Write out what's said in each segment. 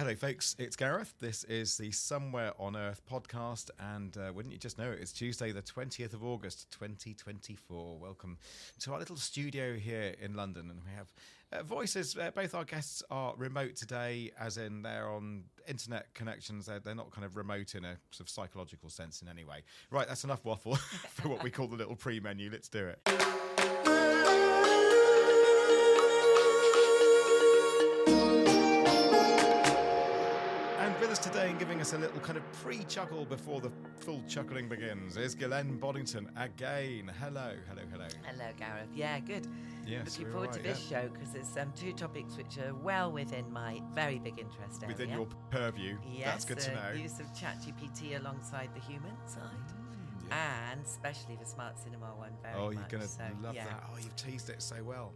Hello, folks. It's Gareth. This is the Somewhere on Earth podcast, and wouldn't you just know it, it's Tuesday, the 20th of August, 2024. Welcome to our little studio here in London, and we have voices. Both our guests are remote today, as in they're on internet connections. They're not kind of remote in a sort of psychological sense in any way. Right, that's enough waffle for what we call the little pre-menu. Let's do it. With us today and giving us a little kind of pre-chuckle before the full chuckling begins is Iain Boddington again. Hello. Hello, Gareth. Yeah, good. Yes, looking forward to this show because there's two topics which are well within my very big interest area. Within your purview. Yes, that's good to know. Use of ChatGPT alongside the human side. And especially the smart cinema one very much. Oh, you're going to love that. Oh, you've teased it so well.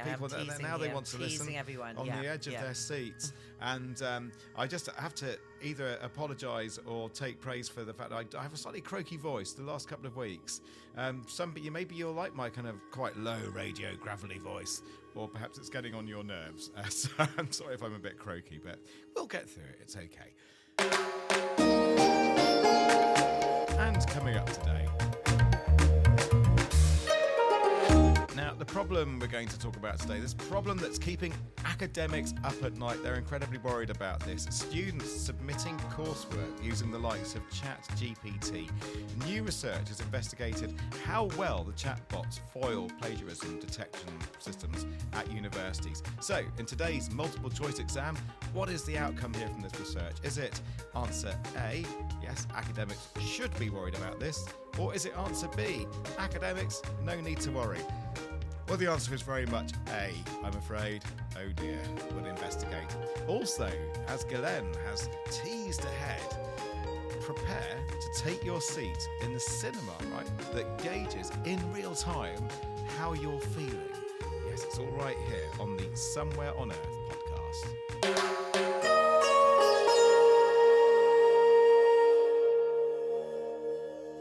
People they want to listen everyone. on the edge of their seats. And I just have to either apologise or take praise for the fact that I have a slightly croaky voice the last couple of weeks. Maybe you'll like my kind of quite low radio gravelly voice, or perhaps it's getting on your nerves. So I'm sorry if I'm a bit croaky, but we'll get through it. It's okay. And coming up today. Now, the problem we're going to talk about today, this problem that's keeping academics up at night, they're incredibly worried about this. Students submitting coursework using the likes of ChatGPT. New research has investigated how well the chatbots foil plagiarism detection systems at universities. So, in today's multiple choice exam, what is the outcome here from this research? Is it answer A, yes, academics should be worried about this, or is it answer B, academics, no need to worry? Well, the answer is very much A, I'm afraid. Oh dear, we'll investigate. Also, as Glenn has teased ahead, prepare to take your seat in the cinema, right, that gauges in real time how you're feeling. Yes, it's all right here on the Somewhere on Earth podcast.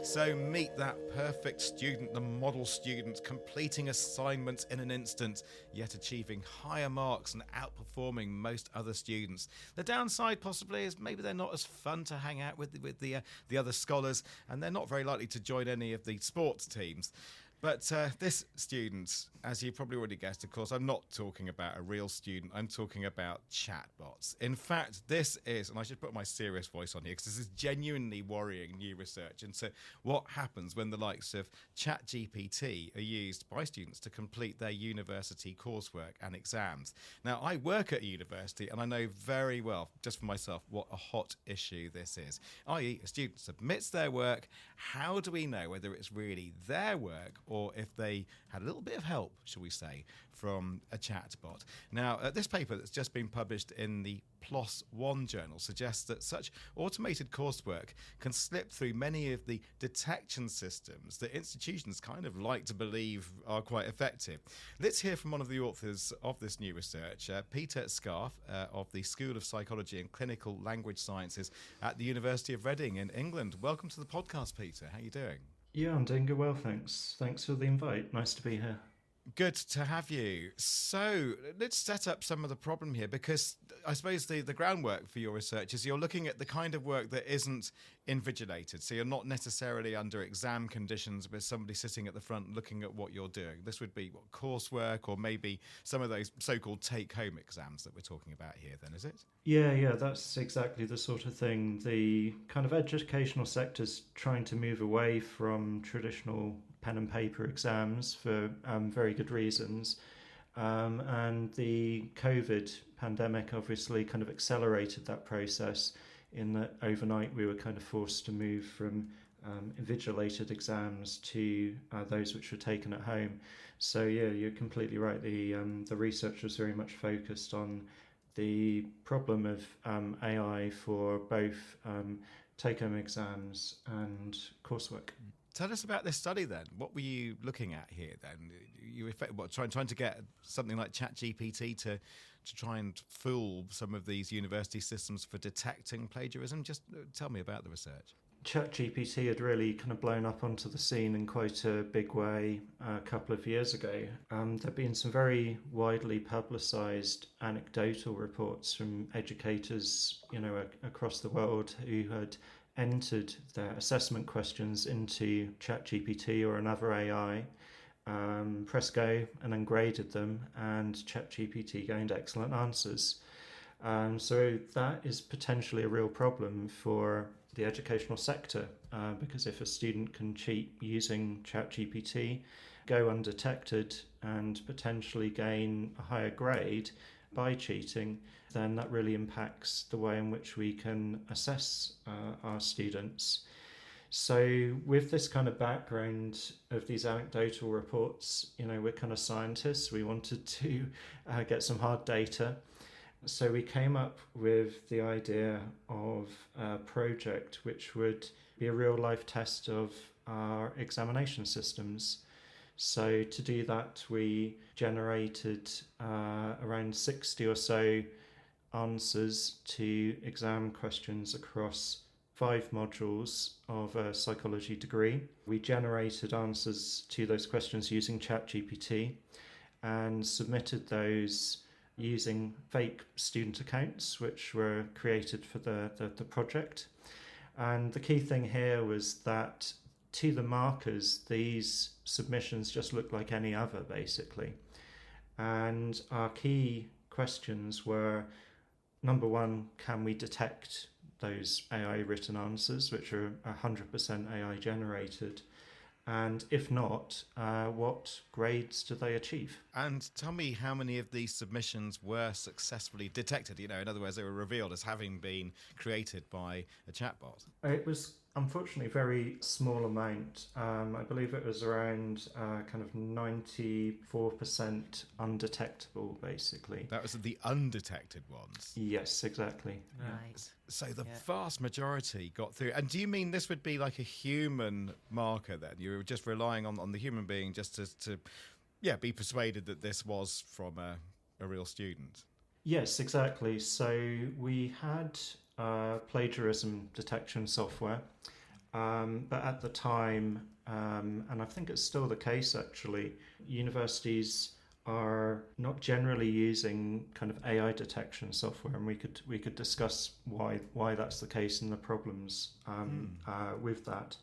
So meet that perfect student, the model student, completing assignments in an instant, yet achieving higher marks and outperforming most other students. The downside possibly is maybe they're not as fun to hang out with the other scholars, and they're not very likely to join any of the sports teams. But this student, as you probably already guessed, of course, I'm not talking about a real student. I'm talking about chatbots. In fact, this is, and I should put my serious voice on here because this is genuinely worrying new research into what happens when the likes of ChatGPT are used by students to complete their university coursework and exams. Now, I work at a university and I know very well, just for myself, what a hot issue this is. I.e., a student submits their work. How do we know whether it's really their work or if they had a little bit of help, shall we say, from a chatbot? Now, this paper that's just been published in the PLOS One journal suggests that such automated coursework can slip through many of the detection systems that institutions kind of like to believe are quite effective. Let's hear from one of the authors of this new research, Peter Scarfe of the School of Psychology and Clinical Language Sciences at the University of Reading in England. Welcome to the podcast, Peter. How are you doing? Yeah, I'm doing good well, thanks. Thanks for the invite. Nice to be here. Good to have you. So let's set up some of the problem here, because I suppose the groundwork for your research is you're looking at the kind of work that isn't invigilated. So you're not necessarily under exam conditions with somebody sitting at the front looking at what you're doing. This would be coursework, or maybe some of those so-called take-home exams that we're talking about here then, is it? Yeah, that's exactly the sort of thing. The kind of educational sector's trying to move away from traditional pen and paper exams for very good reasons. And the COVID pandemic obviously kind of accelerated that process, in that overnight we were kind of forced to move from invigilated exams to those which were taken at home. So yeah, you're completely right. The research was very much focused on the problem of AI for both take-home exams and coursework. Tell us about this study then. What were you looking at here then? You were trying to get something like ChatGPT to try and fool some of these university systems for detecting plagiarism? Just tell me about the research. ChatGPT had really kind of blown up onto the scene in quite a big way a couple of years ago. There have been some very widely publicised anecdotal reports from educators, across the world who had entered their assessment questions into ChatGPT or another AI, press go, and then graded them, and ChatGPT gained excellent answers. So that is potentially a real problem for the educational sector, because if a student can cheat using ChatGPT, go undetected, and potentially gain a higher grade by cheating, then that really impacts the way in which we can assess our students. So with this kind of background of these anecdotal reports, we're kind of scientists. We wanted to get some hard data. So we came up with the idea of a project which would be a real life test of our examination systems. So to do that, we generated around 60 or so answers to exam questions across 5 modules of a psychology degree. We generated answers to those questions using ChatGPT and submitted those using fake student accounts which were created for the project. And the key thing here was that to the markers, these submissions just looked like any other, basically. And our key questions were, number one, can we detect those AI written answers, which are 100% AI generated? And if not, what grades do they achieve? And tell me how many of these submissions were successfully detected? In other words, they were revealed as having been created by a chatbot. It was unfortunately a very small amount. I believe it was around kind of 94% undetectable, basically. That was the undetected ones? Yes, exactly. Right. So the vast majority got through. And do you mean this would be like a human marker then? You were just relying on the human being just to be persuaded that this was from a real student? Yes, exactly. So we had plagiarism detection software, but at the time, and I think it's still the case actually, universities are not generally using kind of AI detection software, and we could discuss why that's the case and the problems with that.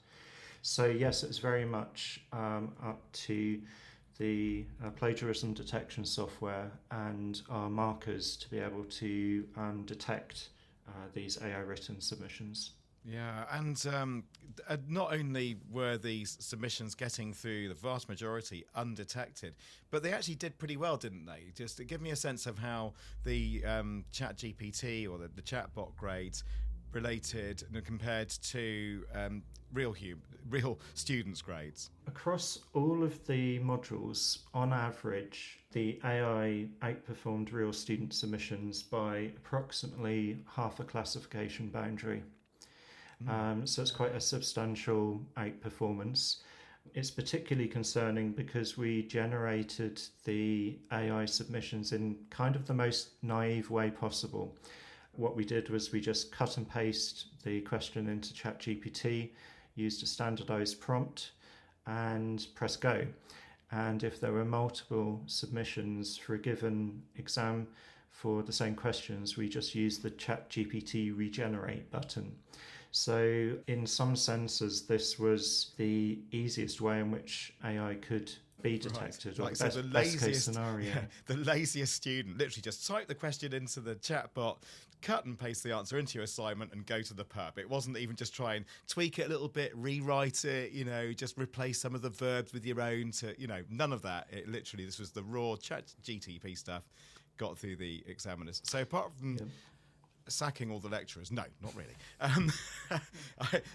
So yes, it's very much up to the plagiarism detection software and our markers to be able to detect these AI written submissions. Yeah, and not only were these submissions getting through, the vast majority undetected, but they actually did pretty well, didn't they? Just to give me a sense of how the ChatGPT or the chatbot grades related and compared to real students' grades. Across all of the modules, on average, the AI outperformed real student submissions by approximately half a classification boundary. So it's quite a substantial outperformance. It's particularly concerning because we generated the AI submissions in kind of the most naive way possible. What we did was we just cut and paste the question into ChatGPT, used a standardized prompt, and press go. And if there were multiple submissions for a given exam for the same questions, we just used the ChatGPT regenerate button. So in some senses, this was the easiest way in which AI could be detected, right. or the best case scenario. Yeah, the laziest student literally just type the question into the chatbot, cut and paste the answer into your assignment and go to the pub. It wasn't even just try and tweak it a little bit, rewrite it, just replace some of the verbs with your own none of that. It literally, this was the raw ChatGPT stuff, got through the examiners. So apart from sacking all the lecturers, no, not really.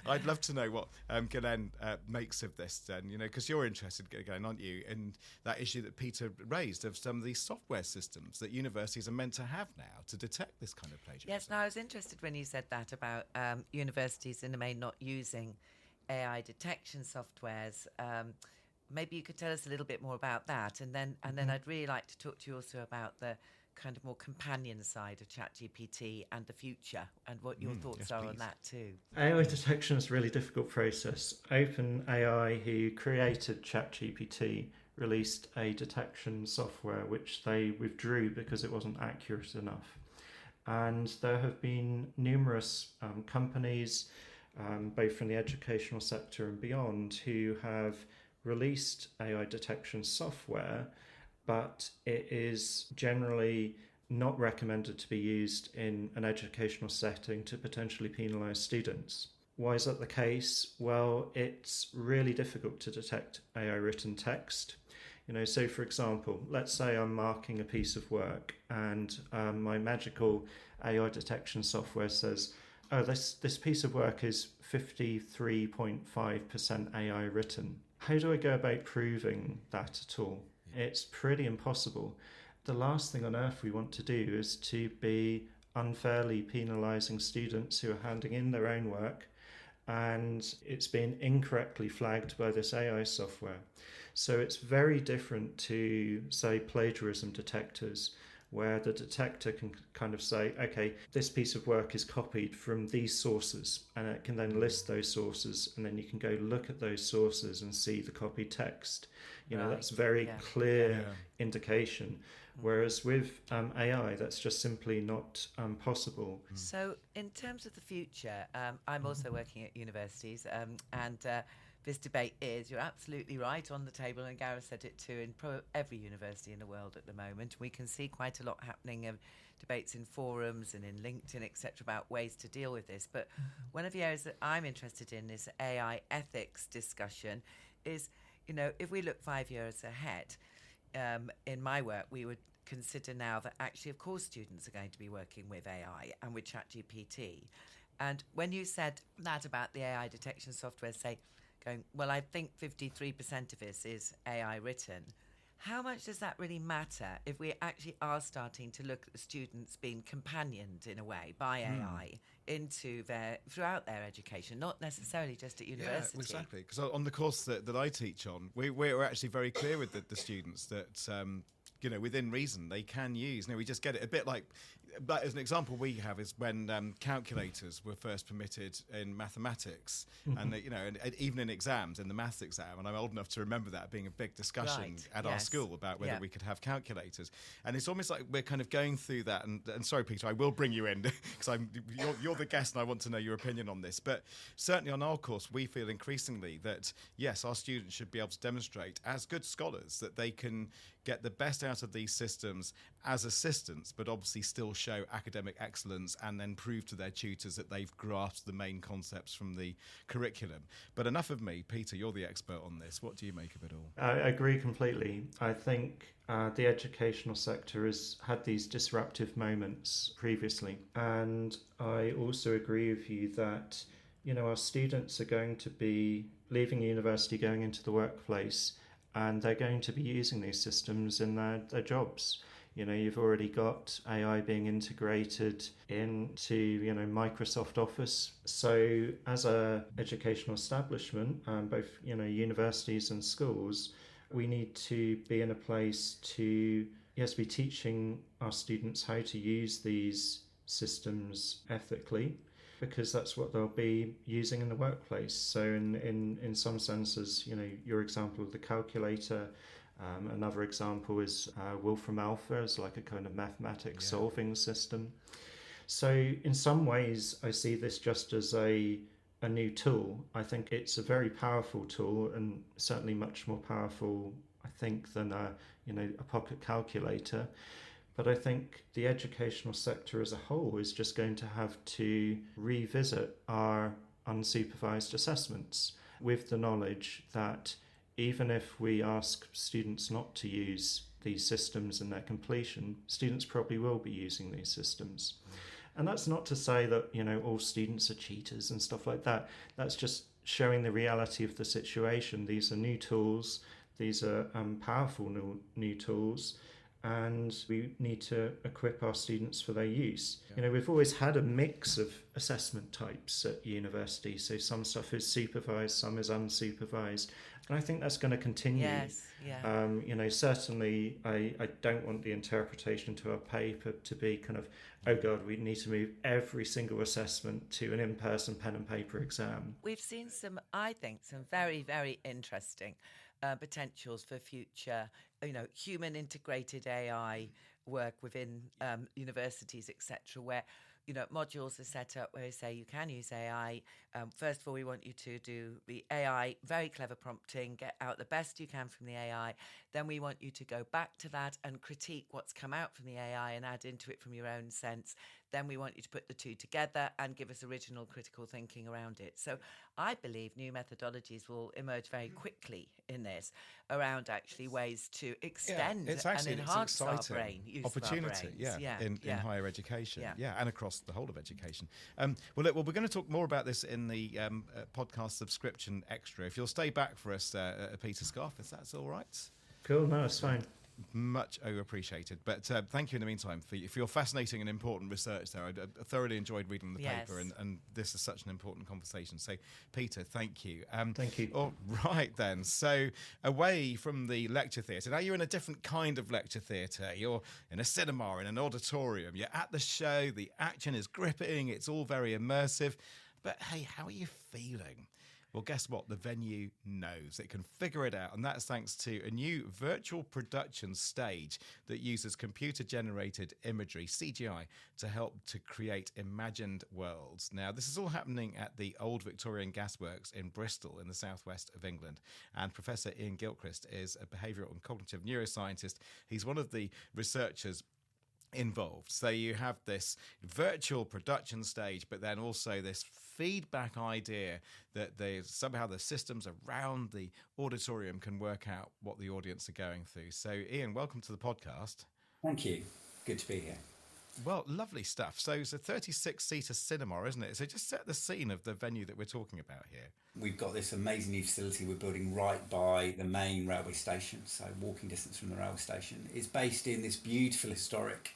I'd love to know what Ghislaine makes of this then, because you're interested, Ghislaine, aren't you, in that issue that Peter raised of some of these software systems that universities are meant to have now to detect this kind of plagiarism. Yes, no, I was interested when you said that about universities in the main not using AI detection softwares. Maybe you could tell us a little bit more about that, and then I'd really like to talk to you also about the kind of more companion side of ChatGPT and the future, and what your thoughts yes, are please. on that too. AI detection is a really difficult process. OpenAI, who created ChatGPT, released a detection software which they withdrew because it wasn't accurate enough. And there have been numerous companies, both from the educational sector and beyond, who have released AI detection software, but it is generally not recommended to be used in an educational setting to potentially penalise students. Why is that the case? Well, it's really difficult to detect AI written text. So for example, let's say I'm marking a piece of work and my magical AI detection software says, oh, this piece of work is 53.5% AI written. How do I go about proving that at all? It's pretty impossible. The last thing on earth we want to do is to be unfairly penalising students who are handing in their own work and it's been incorrectly flagged by this AI software. So it's very different to, say, plagiarism detectors, where the detector can kind of say, okay, this piece of work is copied from these sources, and it can then list those sources, and then you can go look at those sources and see the copied text. That's very clear indication. Whereas with AI, that's just simply not possible. So in terms of the future, I'm also working at universities, and this debate is, you're absolutely right, on the table, and Gareth said it too, in every university in the world at the moment. We can see quite a lot happening of debates in forums and in LinkedIn, etc., about ways to deal with this. But one of the areas that I'm interested in is AI ethics discussion. Is, if we look 5 years ahead, in my work, we would consider now that actually, of course, students are going to be working with AI and with ChatGPT. And when you said that about the AI detection software, going, well, I think 53% of this is AI written. How much does that really matter if we actually are starting to look at the students being companioned in a way by AI throughout their education, not necessarily just at university? Yeah, exactly. Because on the course that I teach on, we're actually very clear with the students that within reason they can use. We just get it a bit like as an example we have is when calculators were first permitted in mathematics, and even in exams, in the maths exam, and I'm old enough to remember that being a big discussion at our school about whether we could have calculators. And it's almost like we're kind of going through that. And sorry, Peter, I will bring you in because you're the guest, and I want to know your opinion on this. But certainly on our course, we feel increasingly that yes, our students should be able to demonstrate as good scholars that they can get the best out of these systems as assistants, but obviously still show academic excellence and then prove to their tutors that they've grasped the main concepts from the curriculum. But enough of me. Peter, you're the expert on this. What do you make of it all? I agree completely. I think the educational sector has had these disruptive moments previously. And I also agree with you that, our students are going to be leaving university, going into the workplace, and they're going to be using these systems in their jobs. You've already got AI being integrated into, Microsoft Office. So as a educational establishment, both, universities and schools, we need to be in a place to, be teaching our students how to use these systems ethically, because that's what they'll be using in the workplace. So in some senses, your example of the calculator, another example is Wolfram Alpha as like a kind of mathematics solving system. So in some ways, I see this just as a new tool. I think it's a very powerful tool, and certainly much more powerful, I think, than a pocket calculator. But I think the educational sector as a whole is just going to have to revisit our unsupervised assessments with the knowledge that even if we ask students not to use these systems in their completion, students probably will be using these systems. And that's not to say that, all students are cheaters and stuff like that. That's just showing the reality of the situation. These are new tools. These are powerful new tools. and we need to equip our students for their use. We've always had a mix of assessment types at university, so some stuff is supervised, some is unsupervised, and I think that's going to continue. Yes, yeah. Certainly I don't want the interpretation to our paper to be kind of, oh God, we need to move every single assessment to an in-person pen and paper exam. We've seen I think, some very, very interesting potentials for future, human integrated AI work within universities, etc., where modules are set up where you say you can use AI. First of all, we want you to do the AI, very clever prompting, get out the best you can from the AI. Then we want you to go back to that and critique what's come out from the AI and add into it from your own sense. Then we want you to put the two together and give us original critical thinking around it. So I believe new methodologies will emerge very quickly in this around actually ways to extend and enhance our brain use opportunity, of our brains. In higher education, Yeah. and across the whole of education. We're going to talk more about this in the podcast subscription extra. If you'll stay back for us, Peter Scarfe, if that's all right. Cool, no, it's fine. Much appreciated. But thank you in the meantime for your fascinating and important research there. I thoroughly enjoyed reading the paper, and this is such an important conversation. So, Peter, thank you. Thank you. All right, then. So, away from the lecture theatre, now you're in a different kind of lecture theatre. You're in a cinema, in an auditorium. You're at the show. The action is gripping. It's all very immersive. But, hey, how are you feeling? Well, guess what? The venue knows. It can figure it out. And that's thanks to a new virtual production stage that uses computer-generated imagery, CGI, to help to create imagined worlds. Now, this is all happening at the Old Victorian Gasworks in Bristol in the southwest of England. And Professor Iain Gilchrist is a behavioural and cognitive neuroscientist. He's one of the researchers involved. So you have this virtual production stage, but then also this feedback idea that somehow the systems around the auditorium can work out what the audience are going through. So Iain, welcome to the podcast. Thank you. Good to be here. Well, lovely stuff. So it's a 36-seater cinema, isn't it? So just set the scene of the venue that we're talking about here. We've got this amazing new facility we're building right by the main railway station, so walking distance from the railway station. It's based in this beautiful historic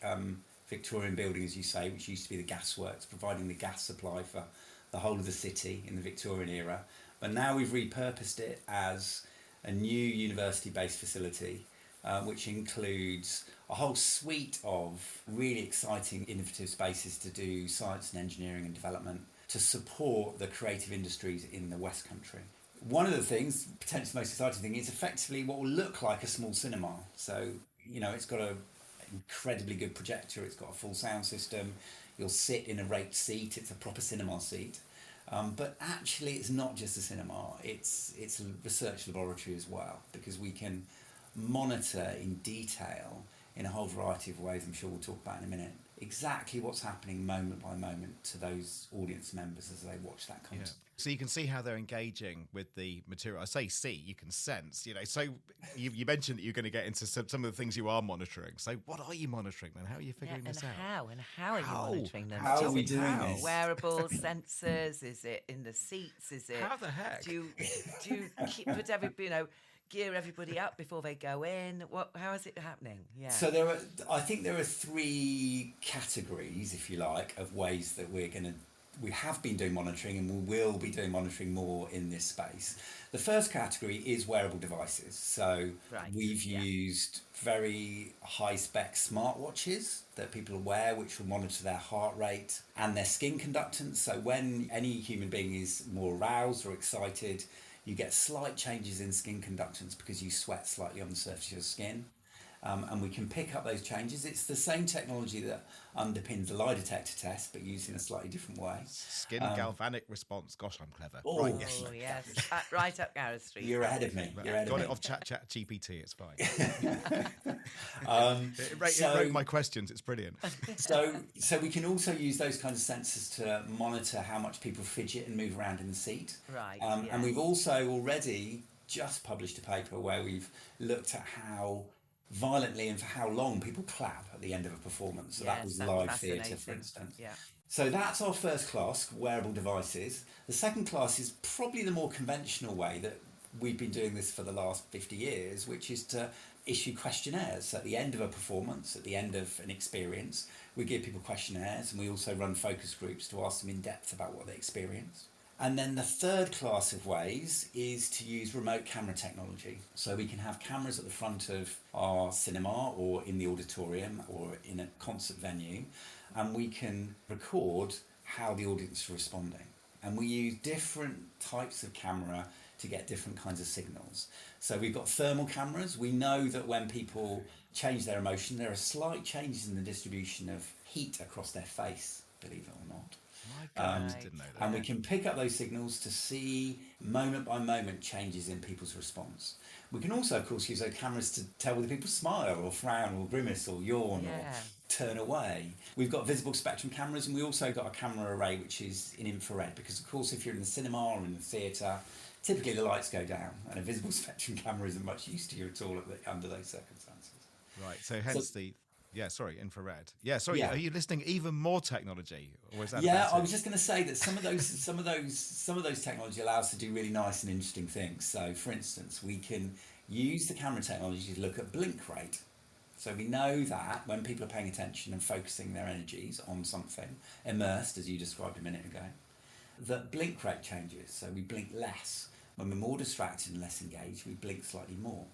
Victorian building, as you say, which used to be the gasworks, providing the gas supply for the whole of the city in the Victorian era. But now we've repurposed it as a new university-based facility, which includes a whole suite of really exciting, innovative spaces to do science and engineering and development to support the creative industries in the West Country. One of the things, potentially the most exciting thing, is effectively what will look like a small cinema. So, it's got an incredibly good projector, it's got a full sound system, you'll sit in a raked seat, it's a proper cinema seat. But actually it's not just a cinema, it's a research laboratory as well, because we can monitor in detail in a whole variety of ways, I'm sure we'll talk about in a minute, exactly what's happening moment by moment to those audience members as they watch that content. Yeah. So you can see how they're engaging with the material. I say see, you can sense, So you mentioned that you're going to get into some of the things you are monitoring. So what are you monitoring then? How are you figuring this out? How are you monitoring them? How are we doing this? Wearables, sensors? Is it in the seats? Is it? How the heck? Do you put gear everybody up before they go in? How is it happening? Yeah. So I think there are three categories, if you like, of ways that we have been doing monitoring and we will be doing monitoring more in this space. The first category is wearable devices. So we've used very high-spec smartwatches that people wear, which will monitor their heart rate and their skin conductance. So when any human being is more aroused or excited, you get slight changes in skin conductance because you sweat slightly on the surface of your skin. And we can pick up those changes. It's the same technology that underpins the lie detector test, but used in a slightly different way. Skin galvanic response. Gosh, I'm clever. Oh, yes. Right up Gareth Street. You're ahead of me. Got it off Chat GPT. It's fine. It wrote my questions. It's brilliant. So we can also use those kinds of sensors to monitor how much people fidget and move around in the seat. Right. And we've also already just published a paper where we've looked at how violently and for how long people clap at the end of a performance. So that was live theatre, for instance. Yeah. So that's our first class, wearable devices. The second class is probably the more conventional way that we've been doing this for the last 50 years, which is to issue questionnaires at the end of a performance, at the end of an experience. We give people questionnaires, and we also run focus groups to ask them in depth about what they experienced. And then the third class of ways is to use remote camera technology. So we can have cameras at the front of our cinema or in the auditorium or in a concert venue, and we can record how the audience are responding. And we use different types of camera to get different kinds of signals. So we've got thermal cameras. We know that when people change their emotion, there are slight changes in the distribution of heat across their face, believe it or not. My God, didn't know that. And we can pick up those signals to see moment by moment changes in people's response. We can also, of course, use those cameras to tell whether people smile or frown or grimace or yawn or turn away. We've got visible spectrum cameras, and we also got a camera array which is in infrared, because of course if you're in the cinema or in the theatre, typically the lights go down, and a visible spectrum camera isn't much use to you at all under those circumstances. Right, so hence infrared. Yeah, sorry, are you listing even more technology, or is that? Yeah, I was just going to say that some of those technology allow us to do really nice and interesting things. So, for instance, we can use the camera technology to look at blink rate. So we know that when people are paying attention and focusing their energies on something, immersed, as you described a minute ago, that blink rate changes. So we blink less. When we're more distracted and less engaged, we blink slightly more.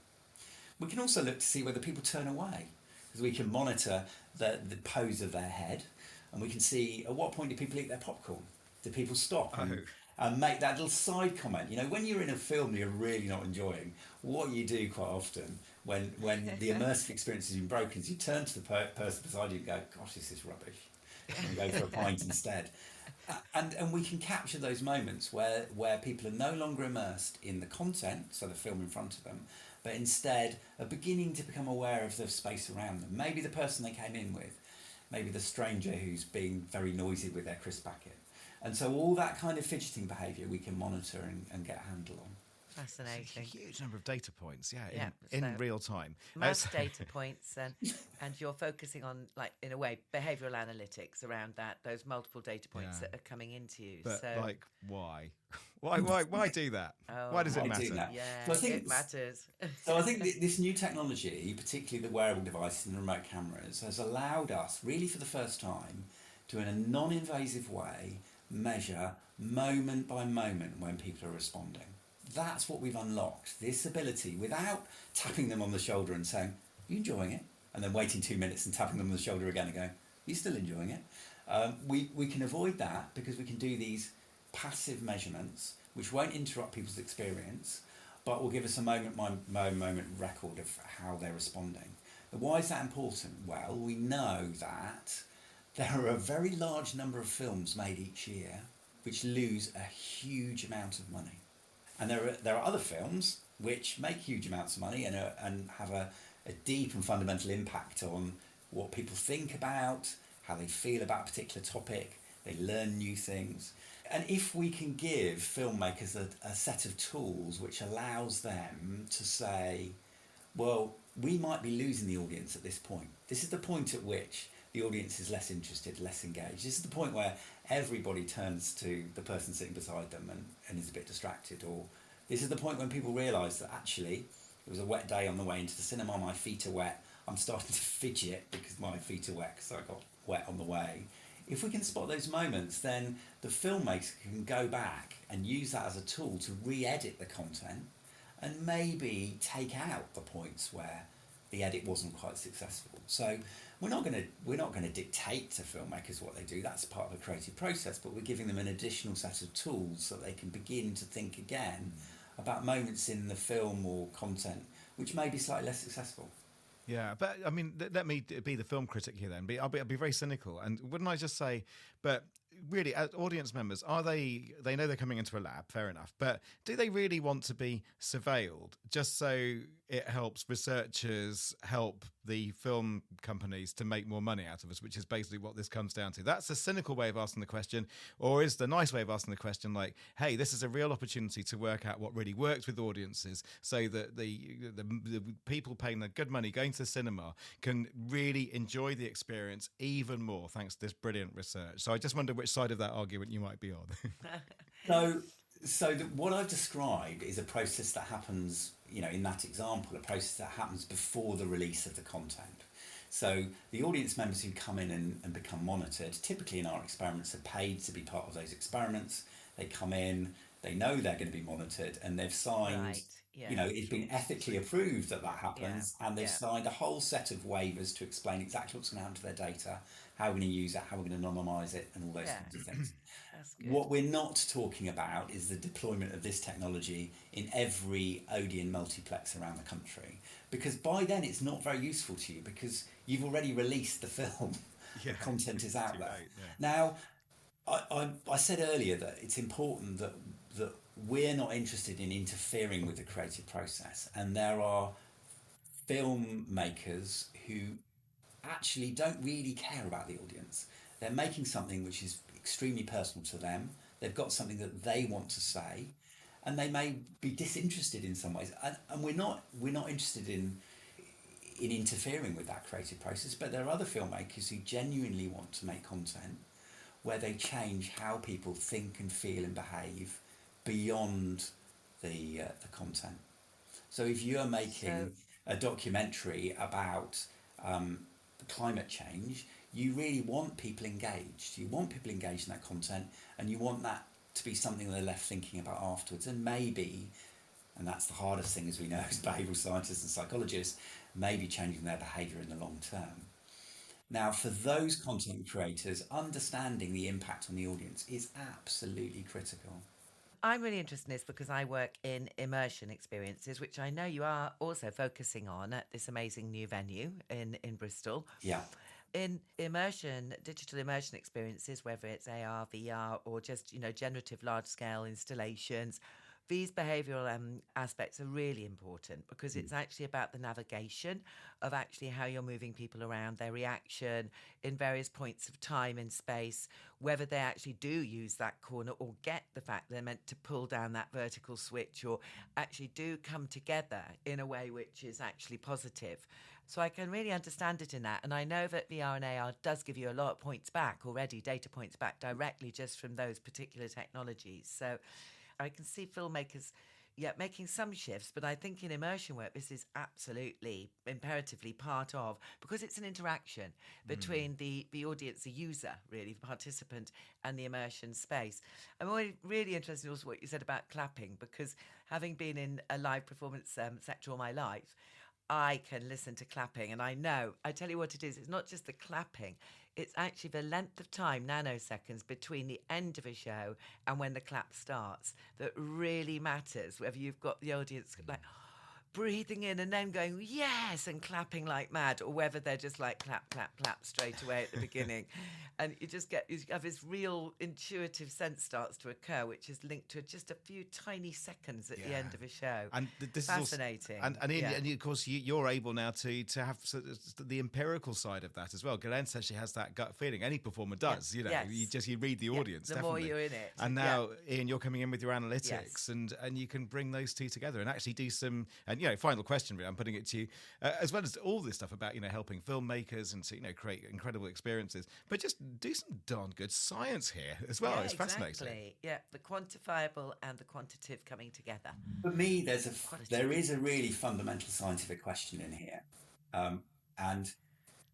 We can also look to see whether people turn away, because we can monitor the pose of their head, and we can see at what point do people eat their popcorn. Do people stop and make that little side comment? You know, when you're in a film you're really not enjoying, what you do quite often when the immersive experience has been broken is you turn to the person beside you and go, gosh, this is rubbish, and go for a pint instead. And we can capture those moments where people are no longer immersed in the content, so the film in front of them, but instead are beginning to become aware of the space around them. Maybe the person they came in with, maybe the stranger who's being very noisy with their crisp packet. And so all that kind of fidgeting behaviour we can monitor and get a handle on. Fascinating. A huge number of data points, in real time. Mass data points, and you're focusing on, like, in a way, behavioural analytics around those multiple data points that are coming into you. But, so, like, why? Why do that? Why does it matter? Yeah, so I think it matters. So I think this new technology, particularly the wearable devices and the remote cameras, has allowed us, really for the first time, to, in a non-invasive way, measure moment by moment when people are responding. That's what we've unlocked, this ability, without tapping them on the shoulder and saying, are you enjoying it? And then waiting 2 minutes and tapping them on the shoulder again and going, are you still enjoying it? We can avoid that because we can do these passive measurements, which won't interrupt people's experience, but will give us a moment by moment record of how they're responding. But why is that important? Well, we know that there are a very large number of films made each year which lose a huge amount of money. And there are other films which make huge amounts of money and have a deep and fundamental impact on what people think about, how they feel about a particular topic, they learn new things. And if we can give filmmakers a set of tools which allows them to say, well, we might be losing the audience at this point. This is the point at which the audience is less interested, less engaged. This is the point where everybody turns to the person sitting beside them and is a bit distracted. Or this is the point when people realise that actually it was a wet day on the way into the cinema, my feet are wet, I'm starting to fidget because my feet are wet because I got wet on the way. If we can spot those moments, then the filmmaker can go back and use that as a tool to re-edit the content and maybe take out the points where the edit wasn't quite successful. So we're not going to dictate to filmmakers what they do. That's part of the creative process, but we're giving them an additional set of tools so they can begin to think again about moments in the film or content which may be slightly less successful. Yeah, but I mean, let me be the film critic here then. I'll be very cynical, and wouldn't I just say, but really, as audience members, they know they're coming into a lab, fair enough, but do they really want to be surveilled just so it helps researchers help the film companies to make more money out of us, which is basically what this comes down to? That's a cynical way of asking the question, or is the nice way of asking the question like, hey, this is a real opportunity to work out what really works with audiences so that the people paying the good money going to the cinema can really enjoy the experience even more thanks to this brilliant research. So I just wonder which side of that argument you might be on. So what I've described is a process that happens, in that example, a process that happens before the release of the content. So the audience members who come in and become monitored, typically in our experiments, are paid to be part of those experiments. They come in, they know they're going to be monitored, and they've signed, Right. Yeah. it's been ethically approved that Yeah. happens, and they've Yeah. signed a whole set of waivers to explain exactly what's going to happen to their data, how we're going to use it, how we're going to anonymise it, and all those Yeah. kinds of things. That's good. What we're not talking about is the deployment of this technology in every Odeon multiplex around the country, because by then it's not very useful to you because you've already released the film. Yeah. The content is out Too there. late, yeah. Now, I said earlier that it's important that we're not interested in interfering with the creative process, and there are filmmakers who actually don't really care about the audience. They're making something which is extremely personal to them. They've got something that they want to say, and they may be disinterested in some ways. And we're not interested in interfering with that creative process. But there are other filmmakers who genuinely want to make content where they change how people think and feel and behave beyond the content. So if you're making a documentary about climate change, you really want people engaged. You want people engaged in that content, and you want that to be something they're left thinking about afterwards. And maybe, and that's the hardest thing, as we know, as behavioural scientists and psychologists, maybe changing their behaviour in the long term. Now, for those content creators, understanding the impact on the audience is absolutely critical. I'm really interested in this because I work in immersion experiences, which I know you are also focusing on at this amazing new venue in Bristol. Yeah. In immersion, digital immersion experiences, whether it's AR, VR, or just, generative large-scale installations, these behavioural aspects are really important because it's actually about the navigation of actually how you're moving people around, their reaction in various points of time and space, whether they actually do use that corner or get the fact they're meant to pull down that vertical switch or actually do come together in a way which is actually positive. So I can really understand it in that. And I know that VR and AR does give you a lot of points back already, data points back directly just from those particular technologies. So I can see filmmakers, making some shifts, but I think in immersion work, this is absolutely imperatively part of, because it's an interaction between the audience, the user, really, the participant, and the immersion space. I'm really interested in also what you said about clapping, because having been in a live performance sector all my life, I can listen to clapping, and I tell you what it is, it's not just the clapping, it's actually the length of time, nanoseconds, between the end of a show and when the clap starts that really matters, whether you've got the audience like breathing in and then going yes and clapping like mad, or whether they're just like clap clap clap straight away at the beginning. And you have this real intuitive sense starts to occur, which is linked to just a few tiny seconds at the end of a show. And this fascinating. Is also, and of course you're able now to have the empirical side of that as well. Glenn says she has that gut feeling. Any performer does, Yes. you read the audience. The definitely. more you're in it. And now, Iain, you're coming in with your analytics, Yes. and you can bring those two together and actually do some. And final question, really, I'm putting it to you, as well as all this stuff about helping filmmakers and to create incredible experiences, but just do some darn good science here as well. It's fascinating. Exactly. Yeah, the quantifiable and the quantitative coming together. For me, there is a really fundamental scientific question in here, and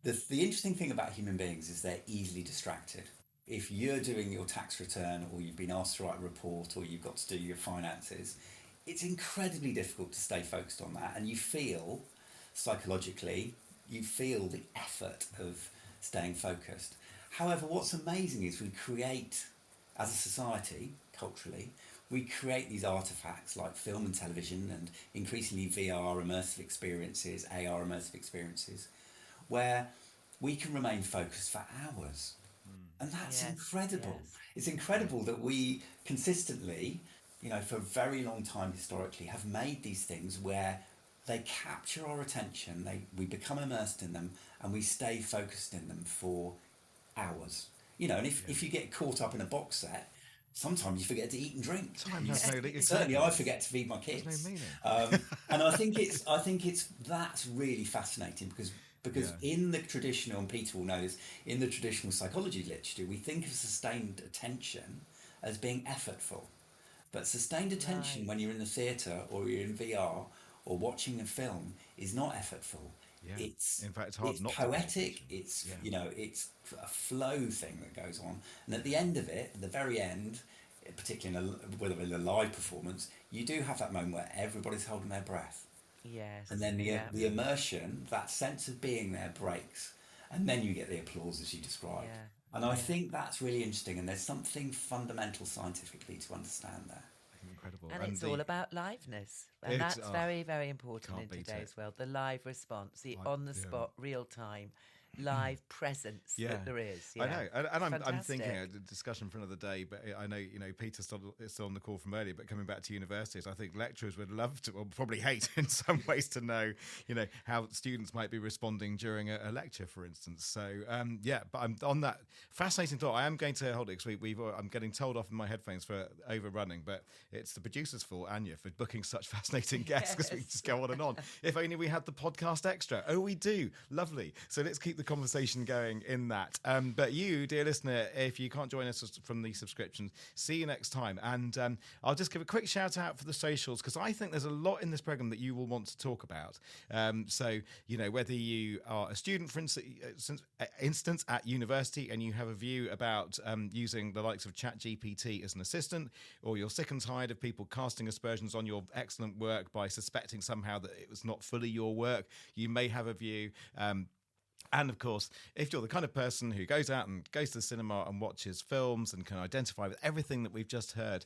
the interesting thing about human beings is they're easily distracted. If you're doing your tax return, or you've been asked to write a report, or you've got to do your finances, it's incredibly difficult to stay focused on that, and you feel psychologically the effort of staying focused. However, what's amazing is we create, as a society, culturally, we create these artifacts like film and television and increasingly VR immersive experiences, AR immersive experiences, where we can remain focused for hours. And that's incredible. Yes. It's incredible that we consistently, for a very long time historically, have made these things where they capture our attention, we become immersed in them, and we stay focused in them for hours. And if you get caught up in a box set, sometimes you forget to eat and drink. Certainly, I forget to feed my kids. There's no meaning. And I think that's really fascinating because in the traditional, and Peter will know this, in the traditional psychology literature, we think of sustained attention as being effortful. But sustained attention Right. when you're in the theatre or you're in VR or watching a film is not effortful. Yeah. It's In fact, it's hard not to pay poetic. attention. It's Yeah. it's a flow thing that goes on, and at the end of it, at the very end, particularly whether in a live performance, you do have that moment where everybody's holding their breath, Yes. and then Yeah. the immersion, that sense of being there breaks, and then you get the applause as you described. Yeah. And I Yeah. think that's really interesting, and there's something fundamental scientifically to understand there. Incredible. And it's all about liveness. And It's- that's oh, very, very important can't in beat today's it. world. The live response, the Like, on the spot, real time, live presence Yeah. that there is. I know, and I'm thinking Fantastic. a discussion for another day. But I know Peter's still on the call from earlier. But coming back to universities, I think lecturers would love to, or probably hate in some ways, to know how students might be responding during a lecture, for instance. So but I'm on that fascinating thought. I am going to hold it because I'm getting told off in my headphones for overrunning, but it's the producer's fault, Anya, for booking such fascinating guests, because we Yes. just go on and on. If only we had the podcast extra. Oh, we do. Lovely. So let's keep the conversation going in that. But you, dear listener, if you can't join us from the subscriptions, see you next time. And I'll just give a quick shout out for the socials, because I think there's a lot in this program that you will want to talk about. So, whether you are a student, for instance, at university, and you have a view about using the likes of ChatGPT as an assistant, or you're sick and tired of people casting aspersions on your excellent work by suspecting somehow that it was not fully your work, you may have a view. And of course, if you're the kind of person who goes out and goes to the cinema and watches films and can identify with everything that we've just heard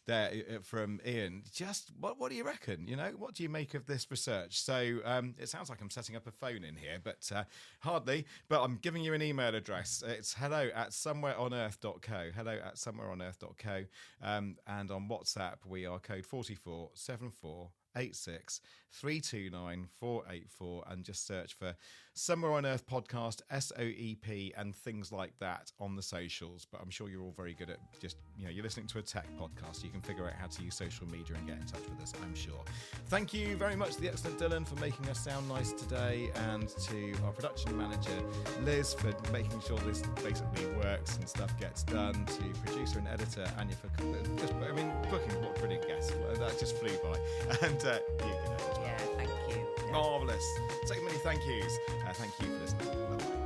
there from Iain, just what do you reckon? What do you make of this research? So it sounds like I'm setting up a phone in here, but hardly. But I'm giving you an email address. It's hello@somewhereonearth.co. hello@somewhereonearth.co. And on WhatsApp, we are code 447486 329 484, and just search for Somewhere on Earth Podcast, SOEP, and things like that on the socials. But I'm sure you're all very good at just, you're listening to a tech podcast. You can figure out how to use social media and get in touch with us, I'm sure. Thank you very much to the excellent Dylan for making us sound nice today, and to our production manager, Liz, for making sure this basically works and stuff gets done, to producer and editor, Anya, for booking what brilliant guests. That just flew by. And you can as well. Yeah, thank you. Yeah. Marvellous. So many thank yous. Thank you for listening. Bye-bye.